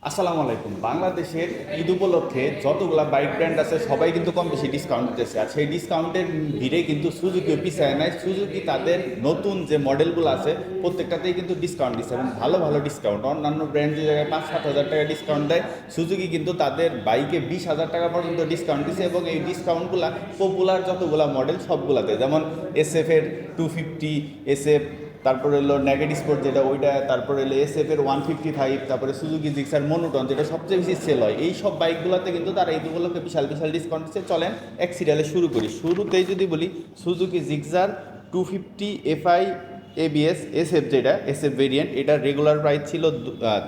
আসসালামু আলাইকুম। বাংলাদেশের ঈদ উপলক্ষে যতগুলা বাইক ব্র্যান্ড আছে সবাই কিন্তু কম বেশি ডিসকাউন্ট দিতেছে, আর সেই ডিসকাউন্টের ভিড়ে কিন্তু সুজুকিও পিছায় নেয়। সুজুকি তাদের নতুন যে মডেলগুলো আছে প্রত্যেকটাতেই কিন্তু ডিসকাউন্ট দিচ্ছে এবং ভালো ভালো ডিসকাউন্ট। অন্যান্য ব্র্যান্ড যে জায়গায় 5-7 হাজার টাকা ডিসকাউন্ট দেয়, সুজুকি কিন্তু তাদের বাইকে 20,000 টাকা পর্যন্ত ডিসকাউন্ট দিচ্ছে এবং এই ডিসকাউন্টগুলা পপুলার যতগুলা মডেল সবগুলাতে, যেমন SF এর 250, SF, তারপরে হলো নেগেট স্পোর্ট যেটা ওইটা, তারপরে হলো SF এর 155, তারপরে সুজুকি জিক্সার মনোটন যেটা সবচেয়ে বেশি সেল হয়। এই সব বাইকগুলোতে কিন্তু তারা এইগুলোকে বিশাল বিশাল ডিসকাউন্ট দিচ্ছে। চলেন এক সিরিয়ালে শুরু করি। শুরুতেই যদি বলি Suzuki Gixxer 250 FI ABS SF, যেটা SF ভেরিয়েন্ট, এটার রেগুলার প্রাইস ছিল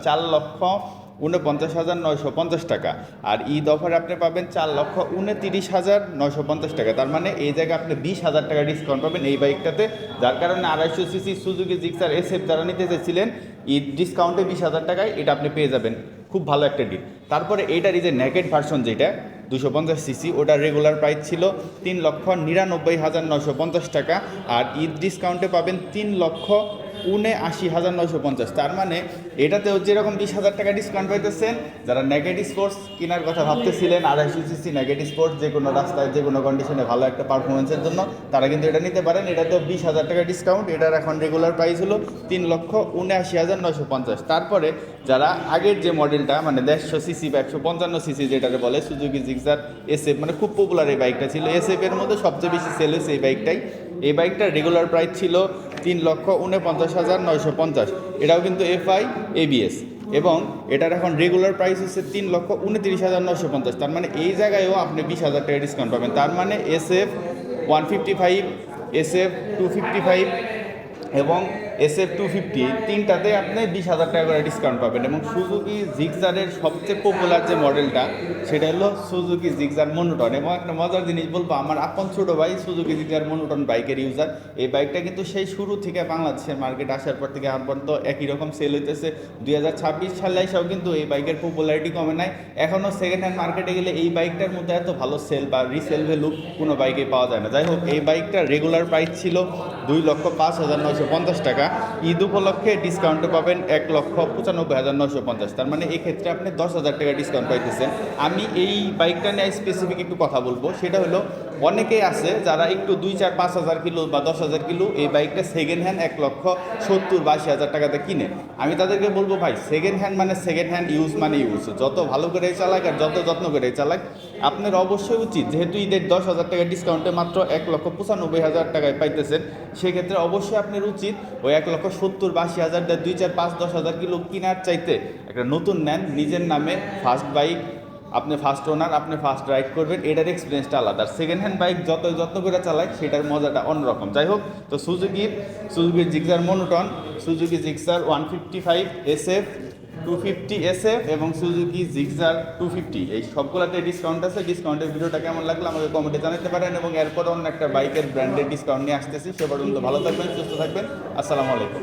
4,49,950 টাকা, আর ঈদ অফারে আপনি পাবেন 4,29,950 টাকা। তার মানে এই জায়গায় আপনি 20,000 টাকা ডিসকাউন্ট পাবেন এই বাইকটাতে, যার কারণে 250cc সুজুকি জিক্সার SF যারা নিতে চাইছিলেন ঈদ ডিসকাউন্টে 20,000 টাকায় এটা আপনি পেয়ে যাবেন। খুব ভালো একটা ডিল। তারপরে এইটার এই যে নেকেড ভার্সন যেটা 250cc, ওটার রেগুলার প্রাইস ছিল 3,99,950 টাকা, আর ঈদ ডিসকাউন্টে পাবেন 3,79,950। তার মানে এটাতেও যেরকম 20,000 টাকা ডিসকাউন্ট পাইতেছেন, যারা নেগেট স্পোর্টস কেনার কথা ভাবতেছিলেন 250cc নেগেট স্পোর্টস, যে কোনো রাস্তায় যে কোনো কন্ডিশনে ভালো একটা পারফরমেন্সের জন্য, তারা কিন্তু এটা নিতে পারেন। এটাতেও 20,000 টাকা ডিসকাউন্ট। এটার এখন রেগুলার প্রাইস হলো 3,79,950। তারপরে যারা আগের যে মডেলটা মানে 150cc বা 155cc যেটাকে বলে সুজুকি জিক্সার SF, মানে খুব পপুলার এই বাইকটা ছিল, SF এর মধ্যে সবচেয়ে বেশি সেল হয়েছে এই বাইকটাই। এই বাইকটার রেগুলার প্রাইস ছিল 3,49,950। এটাও কিন্তু FI ABS এবং এটার এখন রেগুলার প্রাইস হচ্ছে 3,29,950। তার মানে এই জায়গায়ও আপনি 20,000 টাকা ডিসকাউন্ট পাবেন। তার মানে SF 155, SF 255 এবং SF 250, তিনটাতে আপনি 20,000 টাকা করে ডিসকাউন্ট পাবেন। এবং সুজুকি জিক্সারের সবচেয়ে পপুলার যে মডেলটা সেটা হলো সুজুকি জিক্সার মনোটন। এবং একটা মজার জিনিস বলবো, আমার আপন ছোটো ভাই সুজুকি জিক্সার মনোটন বাইকের ইউজার। এই বাইকটা কিন্তু সেই শুরু থেকে বাংলাদেশের মার্কেটে আসার পর থেকে এখন পর্যন্ত একই রকম সেল হইতেছে। 2026 সালে এসেও কিন্তু এই বাইকের পপুলারিটি কমে নাই। এখনও সেকেন্ড হ্যান্ড মার্কেটে গেলে এই বাইকটার মধ্যে এত ভালো সেল বা রিসেল ভ্যালু কোনো বাইকে পাওয়া যায় না। যাই হোক, এই বাইকটার রেগুলার প্রাইস ছিল 2,05,950 টাকা। ঈদ উপলক্ষে ডিসকাউন্টে পাবেন 1,95,950। তার মানে এক্ষেত্রে আপনি 10,000 টাকা ডিসকাউন্ট পাইতেছেন। আমি এই বাইকটা নিয়ে স্পেসিফিক একটু কথা বলবো, সেটা হলো অনেকেই আছে যারা একটু 2-4-5,000 কিলো বা 10,000 কিলো এই বাইকটা সেকেন্ড হ্যান্ড 1,70,000-82,000 টাকাতে কিনে। আমি তাদেরকে বলবো, ভাই সেকেন্ড হ্যান্ড মানে সেকেন্ড হ্যান্ড, ইউজ মানে ইউজ, যত ভালো করে চালাক আর যত যত্ন করে চালাক আপনার অবশ্যই উচিত, যেহেতু ঈদের 10,000 টাকা ডিসকাউন্টে মাত্র 1,95,000 টাকায় পাইতেছেন, সেক্ষেত্রে অবশ্যই আপনার উচিত ওই 1,70,000-82,000 2-4-5-10,000 কিলো কেনার চাইতে একটা নতুন নেন, নিজের নামে ফার্স্ট বাইক, আপনি ফার্স্ট ওনার, আপনি ফার্স্ট রাইড করবেন, এটার এক্সপিরিয়েন্সটা আলাদা। আর সেকেন্ড হ্যান্ড বাইক যত যত্ন করে চালায় সেটার মজাটা অন্যরকম। যাই হোক, তো Suzuki Gixxer monotone, Suzuki Gixxer 155 SF, 250 SF এবং সুজুকি জিক্সার 250, এই সবগুলোতে ডিসকাউন্ট আছে। ডিসকাউন্টের ভিডিওটা কেমন লাগলো আমাকে কমেন্টে জানাতে পারেন, এবং এরপর অন্য একটা বাইকের ব্র্যান্ডের ডিসকাউন্ট নিয়ে আসতেছি। সে পর্যন্ত ভালো থাকবেন, সুস্থ থাকবেন। আসসালামু আলাইকুম।